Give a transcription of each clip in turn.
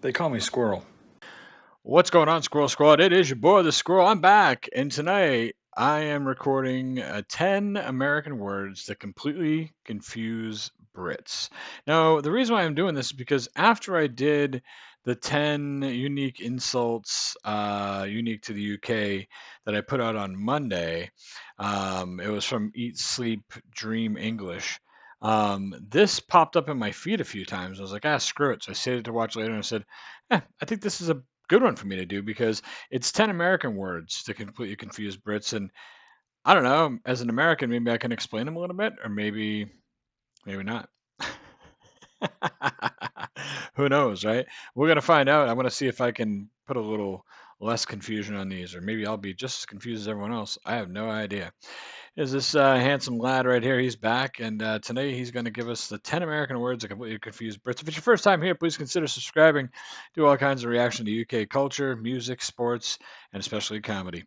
They call me Squirrel. What's going on, Squirrel Squad? It is your boy, the Squirrel. I'm back, and tonight I am recording 10 American words that completely confuse Brits. Now, the reason why I'm doing this is because after I did the 10 unique insults unique to the UK that I put out on Monday, it was from Eat, Sleep, Dream English. This popped up in my feed a few times. I was like, screw it. So I saved it to watch later and I said, I think this is a good one for me to do because it's 10 American words to completely confuse Brits. And I don't know, as an American, maybe I can explain them a little bit, or maybe not. Who knows, right? We're going to find out. I'm going to see if I can put a little less confusion on these, or maybe I'll be just as confused as everyone else. I have no idea. Is this handsome lad right here? He's back, and today he's going to give us the 10 American words that completely confuse Brits. If it's your first time here, please consider subscribing. Do all kinds of reaction to UK culture, music, sports, and especially comedy.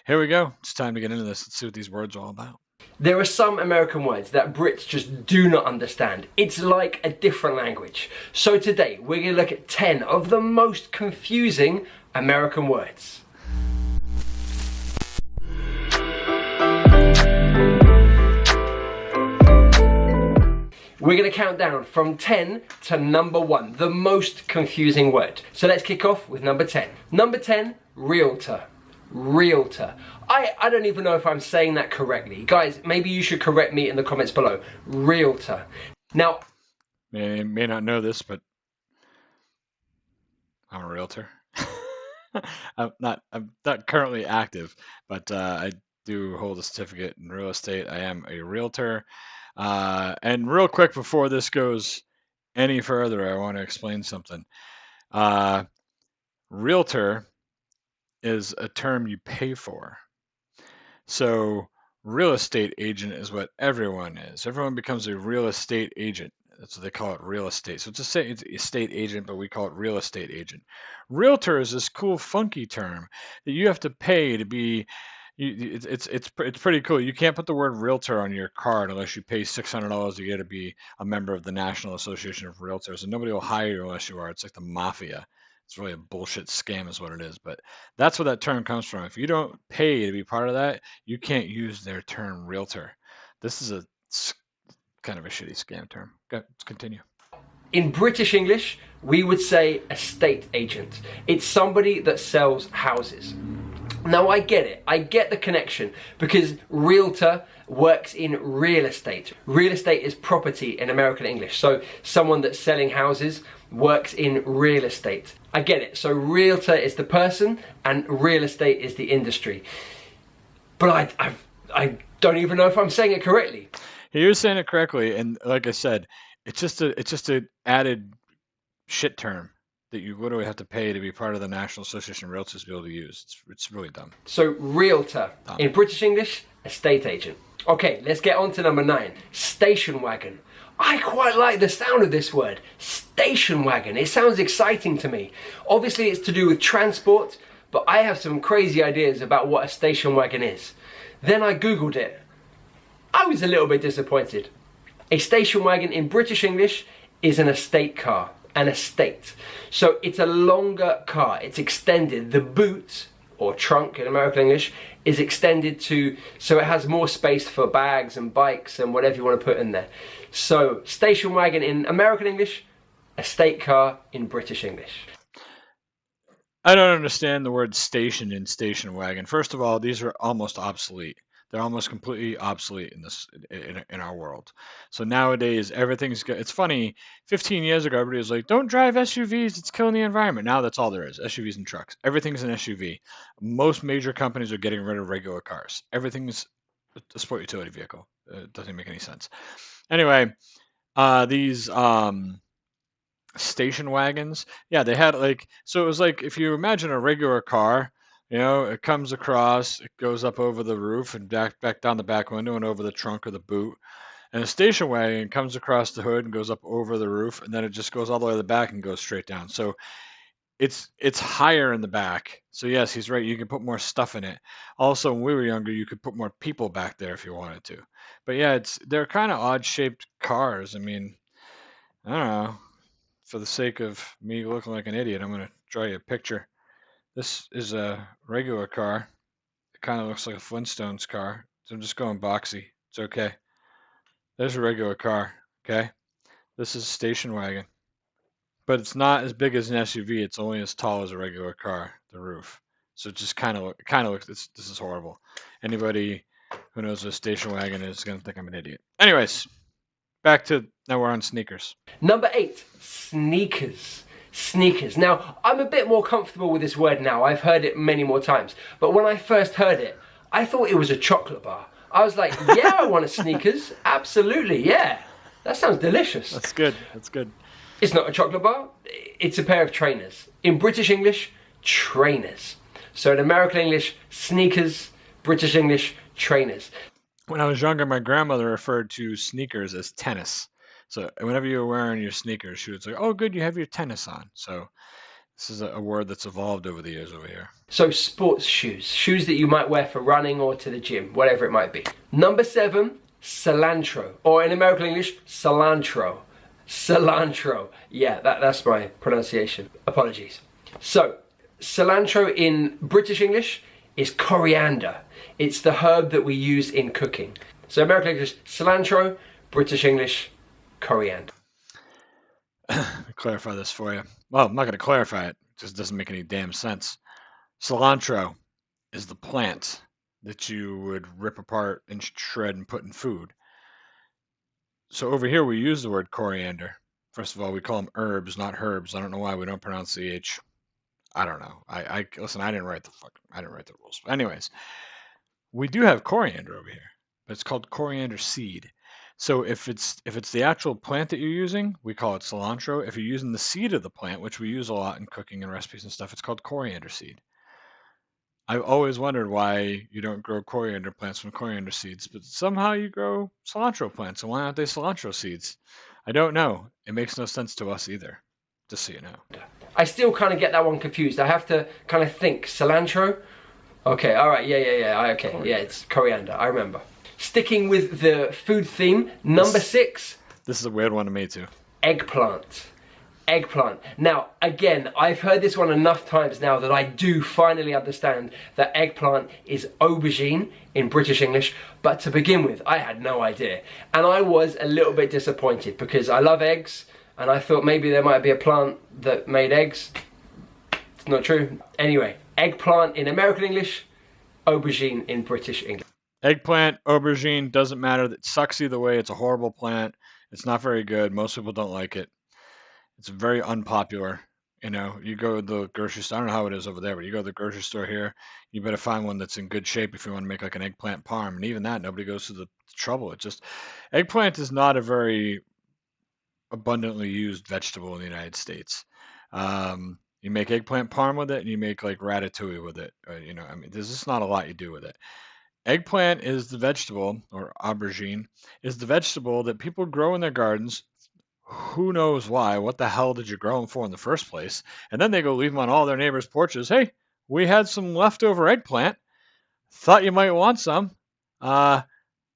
Here we go. It's time to get into this. Let's see what these words are all about. There are some American words that Brits just do not understand. It's like a different language. So today we're going to look at 10 of the most confusing American words. We're going to count down from 10 to number 1, the most confusing word. So let's kick off with number 10. Number 10, realtor. Realtor. I don't even know if I'm saying that correctly. Guys, maybe you should correct me in the comments below. Realtor. Now, may not know this, but I'm a realtor. I'm not currently active, but I do hold a certificate in real estate. I am a realtor. And real quick before this goes any further, I want to explain something. Realtor is a term you pay for. So real estate agent is what everyone is. Everyone becomes a real estate agent. That's what they call it, real estate. So it's a estate agent, but we call it real estate agent. Realtor is this cool, funky term that you have to pay to be. It's pretty cool. You can't put the word realtor on your card unless you pay $600 a year to be a member of the National Association of Realtors, and nobody will hire you unless you are. It's like the mafia. It's really a bullshit scam is what it is, but that's where that term comes from. If you don't pay to be part of that, you can't use their term realtor. This is kind of a shitty scam term. Okay, let's continue. in British English, we would say estate agent. It's somebody that sells houses. Now I get it, I get the connection, because realtor works in real estate. Real estate is property in American English, so someone that's selling houses works in real estate. I get it, so realtor is the person and real estate is the industry. But I don't even know if I'm saying it correctly. You're saying it correctly, and like I said, it's just a added shit term that you literally have to pay to be part of the National Association of Realtors to be able to use. It's really dumb. So realtor, in British English, estate agent. Okay, let's get on to number 9, station wagon. I quite like the sound of this word, station wagon. It sounds exciting to me. Obviously it's to do with transport, but I have some crazy ideas about what a station wagon is. Then I googled it. I was a little bit disappointed. A station wagon in British English is an estate car. An estate. So it's a longer car, it's extended. The boot, or trunk in American English, is extended to, so it has more space for bags and bikes and whatever you want to put in there. So station wagon in American English, estate car in British English. I don't understand the word station in station wagon. First of all, these are almost obsolete. They're almost completely obsolete in our world. So nowadays, everything's good. It's funny, 15 years ago, everybody was like, don't drive SUVs, it's killing the environment. Now that's all there is, SUVs and trucks. Everything's an SUV. Most major companies are getting rid of regular cars. Everything's a sport utility vehicle. It doesn't make any sense. Anyway, these station wagons, yeah, they had so it was like, if you imagine a regular car, it comes across, it goes up over the roof and back down the back window and over the trunk or the boot. And a station wagon comes across the hood and goes up over the roof, and then it just goes all the way to the back and goes straight down. So it's higher in the back. So yes, he's right. You can put more stuff in it. Also, when we were younger, you could put more people back there if you wanted to. But yeah, they're kind of odd shaped cars. I mean, I don't know. for the sake of me looking like an idiot, I'm going to draw you a picture. This is a regular car. It kind of looks like a Flintstones car. So I'm just going boxy. It's okay. There's a regular car. Okay. This is a station wagon. But it's not as big as an SUV. It's only as tall as a regular car, the roof. So it just kind of looks. This is horrible. Anybody who knows what a station wagon is going to think I'm an idiot. Anyways, back to now we're on sneakers. Number 8, sneakers. Sneakers. Now, I'm a bit more comfortable with this word now. I've heard it many more times. But when I first heard it, I thought it was a chocolate bar. I was like, yeah, I want a sneakers. Absolutely, yeah. That sounds delicious. That's good. That's good. It's not a chocolate bar. It's a pair of trainers. In British English, trainers. So in American English, sneakers. British English, trainers. When I was younger, my grandmother referred to sneakers as tennis. So whenever you were wearing your sneakers, she would say, "Oh, good, you have your tennis on." So this is a word that's evolved over the years over here. So sports shoes. Shoes that you might wear for running or to the gym, whatever it might be. Number 7, cilantro. Or in American English, cilantro. Cilantro. Yeah, that's my pronunciation. Apologies. So, cilantro in British English is coriander. It's the herb that we use in cooking. So American English, cilantro. British English, coriander. Clarify this for you. Well, I'm not going to clarify it. It just doesn't make any damn sense. Cilantro is the plant that you would rip apart and shred and put in food. So over here we use the word coriander. First of all, we call them herbs, not herbs. I don't know why we don't pronounce the H. I don't know. I listen. I didn't write the rules. But anyways, we do have coriander over here, but it's called coriander seed. So if it's the actual plant that you're using, we call it cilantro. If you're using the seed of the plant, which we use a lot in cooking and recipes and stuff, it's called coriander seed. I've always wondered why you don't grow coriander plants from coriander seeds, but somehow you grow cilantro plants, and why aren't they cilantro seeds? I don't know. It makes no sense to us either, just so you know. I still kind of get that one confused. I have to kind of think. Cilantro? Okay, alright, yeah. Okay, yeah, it's coriander, I remember. Sticking with the food theme, number 6. This is a weird one to me too. Eggplant. Eggplant. Now, again, I've heard this one enough times now that I do finally understand that eggplant is aubergine in British English, but to begin with, I had no idea. And I was a little bit disappointed because I love eggs, and I thought maybe there might be a plant that made eggs. It's not true. Anyway, eggplant in American English, aubergine in British English. Eggplant, aubergine, doesn't matter. It sucks either way. It's a horrible plant. It's not very good. Most people don't like it. It's very unpopular. You know, you go to the grocery store, I don't know how it is over there, but you go to the grocery store here, you better find one that's in good shape if you want to make like an eggplant parm. And even that, nobody goes to the trouble. It just, eggplant is not a very abundantly used vegetable in the United States. You make eggplant parm with it, and you make like ratatouille with it. You know, I mean, there's just not a lot you do with it. Eggplant is the vegetable, or aubergine, is the vegetable that people grow in their gardens. Who knows why? What the hell did you grow them for in the first place? And then they go leave them on all their neighbors' porches. Hey, we had some leftover eggplant. Thought you might want some. How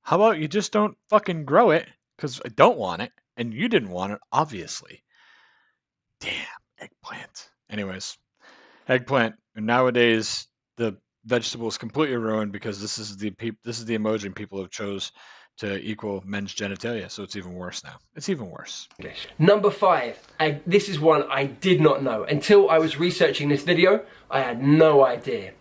about you just don't fucking grow it? Because I don't want it. And you didn't want it, obviously. Damn, eggplant. Anyways, eggplant. And nowadays, the vegetable is completely ruined because this is the emoji people have chose to equal men's genitalia, so it's even worse now. It's even worse. Number 5, this is one I did not know. Until I was researching this video, I had no idea.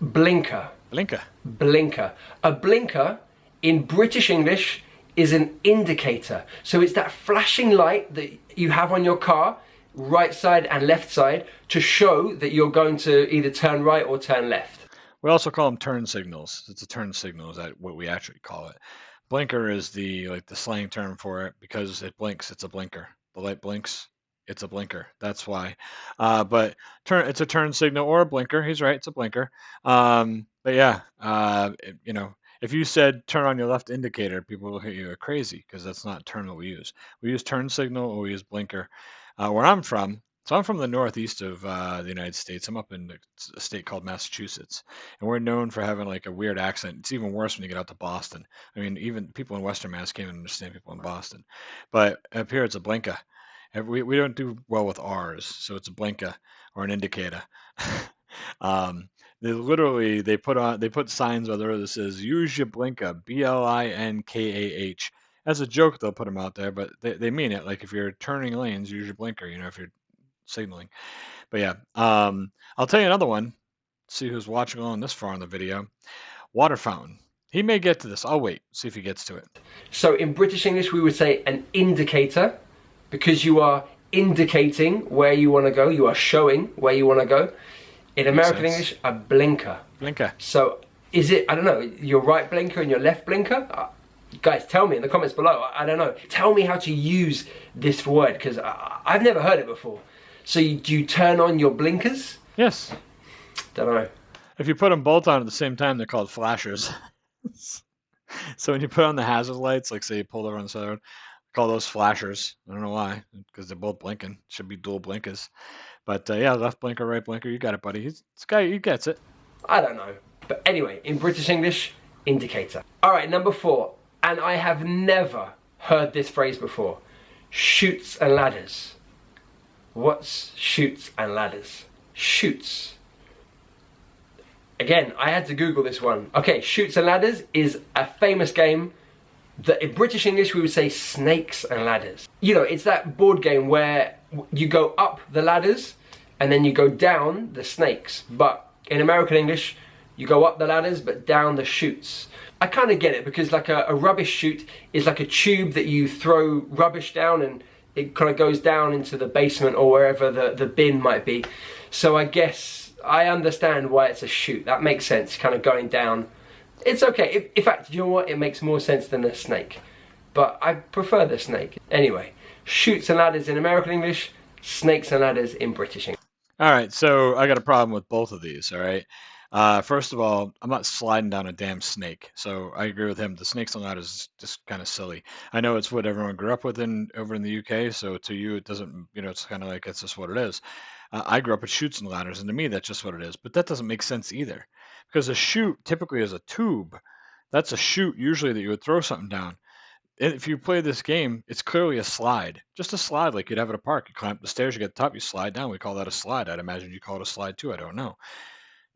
Blinker. Blinker. Blinker. A blinker, in British English, is an indicator. So it's that flashing light that you have on your car, right side and left side, to show that you're going to either turn right or turn left. We also call them turn signals. It's a turn signal, is that what we actually call it. Blinker is the slang term for it because it blinks. It's a blinker. The light blinks. It's a blinker. That's why. But it's a turn signal or a blinker. He's right. It's a blinker. But yeah, you know, if you said turn on your left indicator, people will look at you crazy because that's not turn that we use. We use turn signal or we use blinker. Where I'm from, so I'm from the northeast of the United States. I'm up in a state called Massachusetts, and we're known for having like a weird accent. It's even worse when you get out to Boston. I mean, even people in Western Mass can't even understand people in Boston. But up here, it's a blinker, We don't do well with R's, so it's a blinka or an indicator. um, they put signs whether this is use your blinka, BLINKAH. As a joke, they'll put them out there, but they mean it. Like if you're turning lanes, use your blinker. If you're signaling. But yeah, I'll tell you another one. See who's watching along this far in the video. Water fountain. He may get to this. I'll wait. See if he gets to it. So in British English, we would say an indicator, because you are indicating where you want to go. You are showing where you want to go. In American English, a blinker. Blinker. So is it, I don't know, your right blinker and your left blinker? Guys, tell me in the comments below. I don't know. Tell me how to use this word, because I've never heard it before. So do you turn on your blinkers? Yes. Don't know. If you put them both on at the same time, they're called flashers. So when you put on the hazard lights, like say you pulled over on the side of the road, call those flashers. I don't know why, because they're both blinking. Should be dual blinkers. But yeah, left blinker, right blinker. You got it, buddy. This guy, he gets it. I don't know. But anyway, in British English, indicator. All right, number 4. And I have never heard this phrase before. Chutes and ladders. What's chutes and ladders? Chutes. Again, I had to Google this one. Okay, Chutes and Ladders is a famous game that in British English we would say snakes and ladders. It's that board game where you go up the ladders and then you go down the snakes. But in American English, you go up the ladders but down the chutes. I kind of get it, because like a rubbish chute is like a tube that you throw rubbish down and it kind of goes down into the basement or wherever the bin might be. So I guess I understand why it's a chute. That makes sense, kind of going down. It's okay. In fact, you know what? It makes more sense than a snake. But I prefer the snake. Anyway, chutes and ladders in American English, snakes and ladders in British English. All right, so I got a problem with both of these, all right? First of all, I'm not sliding down a damn snake. So I agree with him. The snakes and ladders is just kind of silly. I know it's what everyone grew up with over in the UK, so to you it doesn't, it's kind of like it's just what it is. I grew up with chutes and ladders, and to me that's just what it is. But that doesn't make sense either, because a chute typically is a tube. That's a chute usually that you would throw something down. And if you play this game, it's clearly a slide. Just a slide like you'd have at a park. You climb up the stairs, you get to the top, you slide down. We call that a slide. I'd imagine you call it a slide too. I don't know.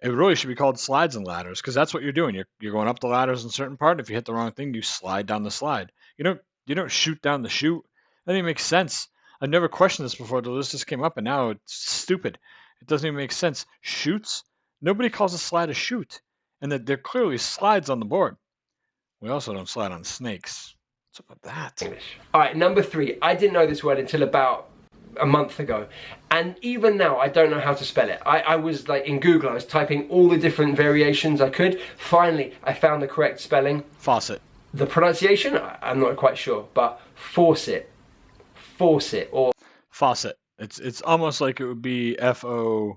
It really should be called slides and ladders, because that's what you're doing. You're going up the ladders in a certain part. And if you hit the wrong thing, you slide down the slide. You don't shoot down the chute. That doesn't make sense. I've never questioned this before until this just came up, and now it's stupid. It doesn't even make sense. Chutes? Nobody calls a slide a chute, and that they're clearly slides on the board. We also don't slide on snakes. What's up with that? English. All right, number 3. I didn't know this word until about a month ago, and even now I don't know how to spell it. I was like in Google, I was typing all the different variations I could. Finally, I found the correct spelling. Faucet. The pronunciation, I'm not quite sure, but faucet, or faucet. It's almost like it would be FO-SET,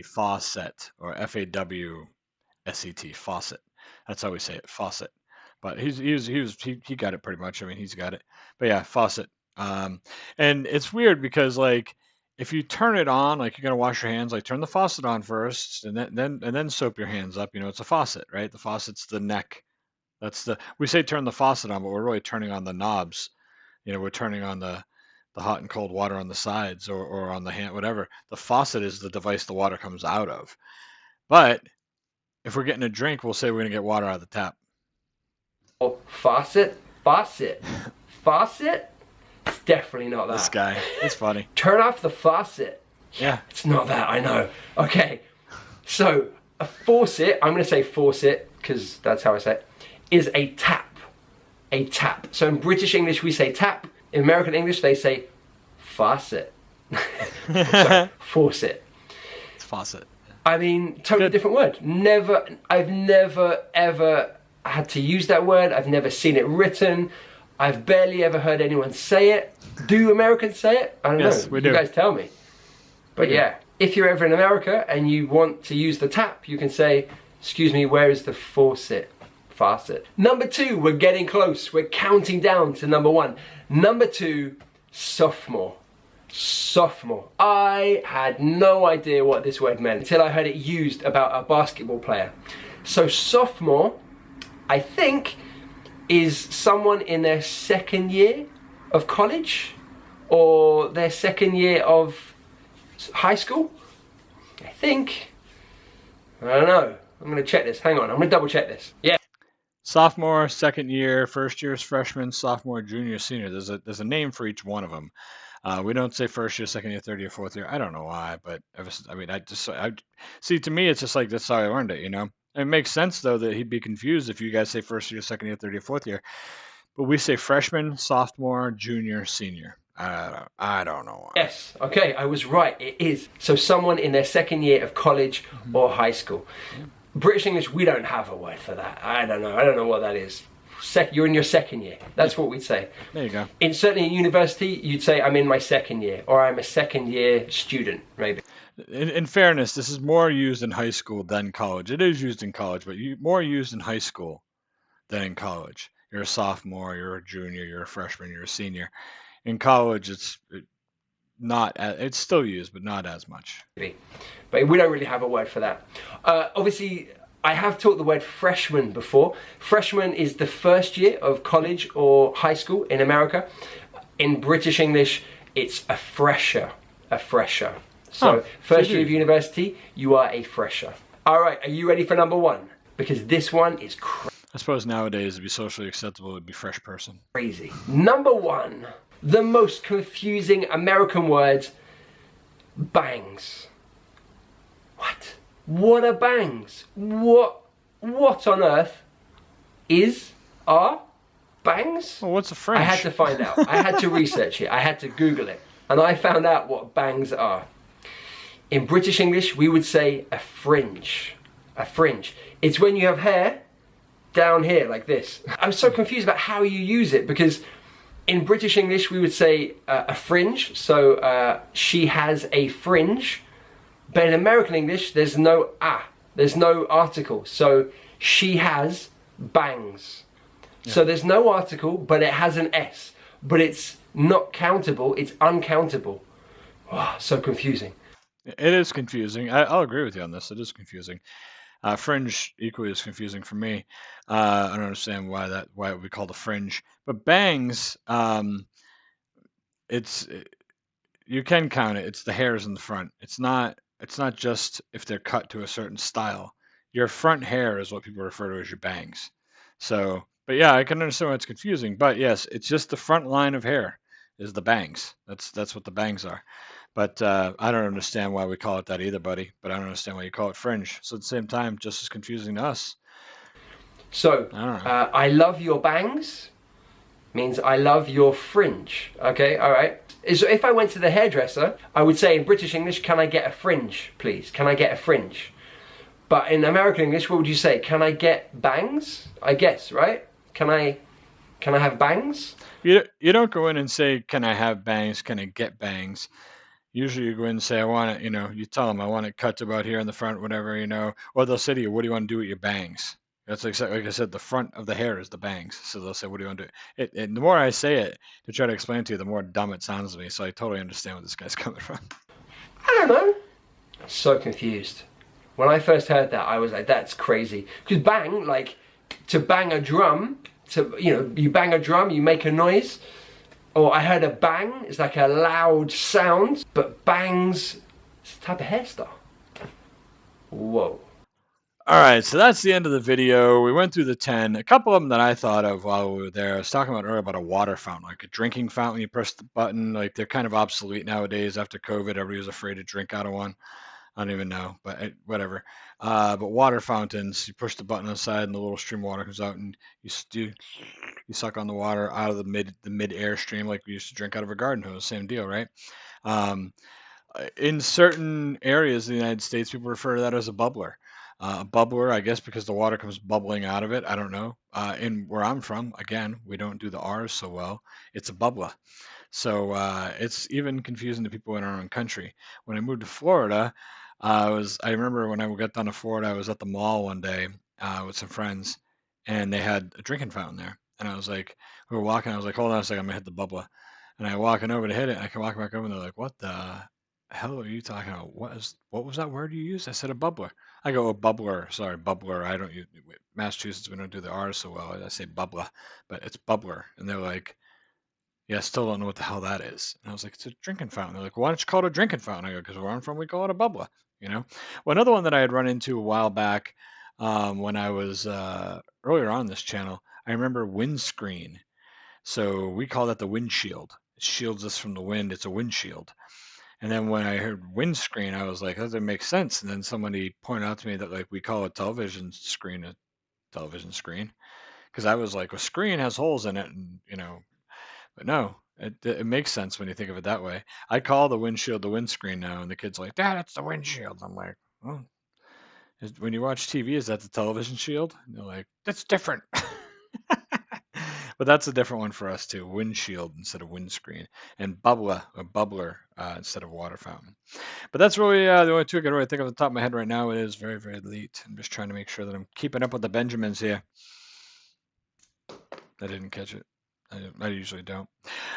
faucet, or FAWSET, faucet. That's how we say it, faucet. But he got it pretty much. I mean, he's got it. But yeah, faucet. And it's weird because like if you turn it on, like you're gonna wash your hands, like turn the faucet on first, and then soap your hands up. It's a faucet, right? The faucet's the neck. We say turn the faucet on, but we're really turning on the knobs. We're turning on the hot and cold water on the sides or on the hand, whatever. The faucet is the device the water comes out of. But if we're getting a drink, we'll say we're gonna get water out of the tap. Or faucet. It's definitely not that. This guy, it's funny. Turn off the faucet. Yeah. It's not that, I know. Okay, so a faucet, I'm going to say faucet because that's how I say it, is a tap. A tap. So in British English we say tap. In American English they say faucet. Sorry, faucet. It's faucet. I mean, totally different word. I've never ever had to use that word. I've never seen it written. I've barely ever heard anyone say it. Do Americans say it? I don't know. We do. You guys tell me. But yeah, if you're ever in America and you want to use the tap, you can say, excuse me, where is the faucet? Faucet. Number 2, we're getting close. We're counting down to number 1. Number 2, sophomore. Sophomore. I had no idea what this word meant until I heard it used about a basketball player. So sophomore, I think, is someone in their second year of college or their second year of high school? I think. I don't know. I'm going to check this. Hang on. I'm going to double check this. Yeah. Sophomore, second year, first year is freshman, sophomore, junior, senior. There's a name for each one of them. We don't say first year, second year, third year, fourth year. I don't know why, but I mean, I see. To me, it's just like that's how I learned it. You know, it makes sense though that he'd be confused if you guys say first year, second year, third year, fourth year, but we say freshman, sophomore, junior, senior. I don't know why. Yes. Okay, I was right. It is. So someone in their second year of college or high school. Yeah. British English, we don't have a word for that. I don't know. I don't know what that is. You're in your second year. That's what we'd say. There you go. Certainly in university, you'd say I'm in my second year, or I'm a second year student, maybe. In fairness, this is more used in high school than college. It is used in college, but more used in high school than in college. You're a sophomore, you're a junior, you're a freshman, you're a senior. In college, it's still used, but not as much. But we don't really have a word for that. Obviously, I have taught the word freshman before. Freshman is the first year of college or high school in America. In British English, it's a fresher. So first year of university, you are a fresher. All right, are you ready for number one? Because this one is I suppose nowadays it'd be socially acceptable, it'd be fresh person. Crazy. Number one, the most confusing American word, bangs. What? What are bangs? What on earth are bangs? Well, what's a fringe? I had to find out. I had to research it. I had to Google it. And I found out what bangs are. In British English, we would say a fringe. A fringe. It's when you have hair down here like this. I was so confused about how you use it because in British English, we would say a fringe. So she has a fringe. But in American English, there's no there's no article. So she has bangs. Yeah. So there's no article, but it has an S. But it's not countable, it's uncountable. Oh, so confusing. It is confusing. I'll agree with you on this. It is confusing. Fringe equally is confusing for me. I don't understand why it would be called a fringe. But bangs, you can count it. It's the hairs in the front. It's not just if they're cut to a certain style. Your front hair is what people refer to as your bangs. So, but yeah, I can understand why it's confusing. But yes, it's just the front line of hair is the bangs. That's what the bangs are. But I don't understand why we call it that either, buddy. But I don't understand why you call it fringe. So at the same time, just as confusing to us. So, I love your bangs means I love your fringe. Okay, all right. So if I went to the hairdresser, I would say in British English, can I get a fringe, please? Can I get a fringe? But in American English, what would you say? Can I get bangs? I guess, right? Can I have bangs? You don't go in and say, can I have bangs? Can I get bangs? Usually you go in and say, I want it, you tell them, I want it cut to about here in the front, whatever, or they'll say to you, what do you want to do with your bangs? That's like I said, the front of the hair is the bangs. So they'll say, what do you want to do? And the more I say it to try to explain it to you, the more dumb it sounds to me. So I totally understand where this guy's coming from. I don't know. So confused. When I first heard that, I was like, that's crazy. Because bang, like, to bang a drum, you bang a drum, you make a noise. Or I heard a bang, it's like a loud sound. But bangs, it's a type of hairstyle. Whoa. All right, so that's the end of the video. We went through the 10. A couple of them that I thought of while we were there. I was talking about earlier about a water fountain, like a drinking fountain. You press the button, like they're kind of obsolete nowadays after COVID. Everybody was afraid to drink out of one. I don't even know, but whatever. But water fountains, you push the button on the side and the little stream of water comes out and you suck on the water out of the mid-air stream like we used to drink out of a garden hose. Same deal, right? In certain areas of the United States, people refer to that as a bubbler. A bubbler, I guess, because the water comes bubbling out of it. I don't know. In where I'm from, again, we don't do the R's so well. It's a bubbler. So it's even confusing to people in our own country. When I moved to Florida, I remember when I got down to Florida, I was at the mall one day with some friends, and they had a drinking fountain there. And I was like, we were walking. I was like, hold on a second, I'm gonna hit the bubbler. And I walking over to hit it. And I can walk back over, and they're like, what the hell are you talking about? What was that word you used? I said a bubbler. I go, a bubbler. Sorry, bubbler. I don't use Massachusetts. We don't do the R so well. I say bubbler, but it's bubbler. And they're like, Yeah, I still don't know what the hell that is. And I was like, it's a drinking fountain. They're like, why don't you call it a drinking fountain? I go, because where I'm from, we call it a bubbler. You know. Well, another one that I had run into a while back when I was earlier on this channel, I remember windscreen. So we call that the windshield. It shields us from the wind. It's a windshield. And then when I heard windscreen, I was like, that doesn't make sense. And then somebody pointed out to me that like we call a television screen a television screen, because I was like, a screen has holes in it, and but no, it makes sense when you think of it that way. I call the windshield the windscreen now, and the kid's like, Dad, it's the windshield. I'm like, well, when you watch TV, is that the television shield? And they're like, that's different. But that's a different one for us too. Windshield instead of windscreen, and bubbler instead of water fountain. But that's really the only two I can really think of off the top of my head right now. It is very, very late. I'm just trying to make sure that I'm keeping up with the Benjamins here. I didn't catch it. I usually don't.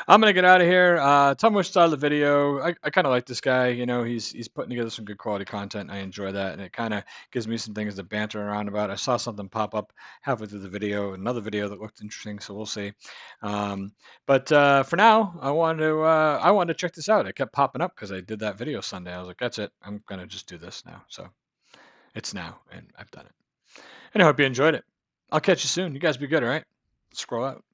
I'm gonna get out of here. Tell me which side of the video. I kind of like this guy. He's putting together some good quality content. I enjoy that, and it kind of gives me some things to banter around about. I saw something pop up halfway through the video, another video that looked interesting, so we'll see. But for now, I wanted to check this out. It kept popping up because I did that video Sunday. I was like, that's it. I'm gonna just do this now. So it's now, and I've done it. And I hope you enjoyed it. I'll catch you soon. You guys be good, all right? Scroll out.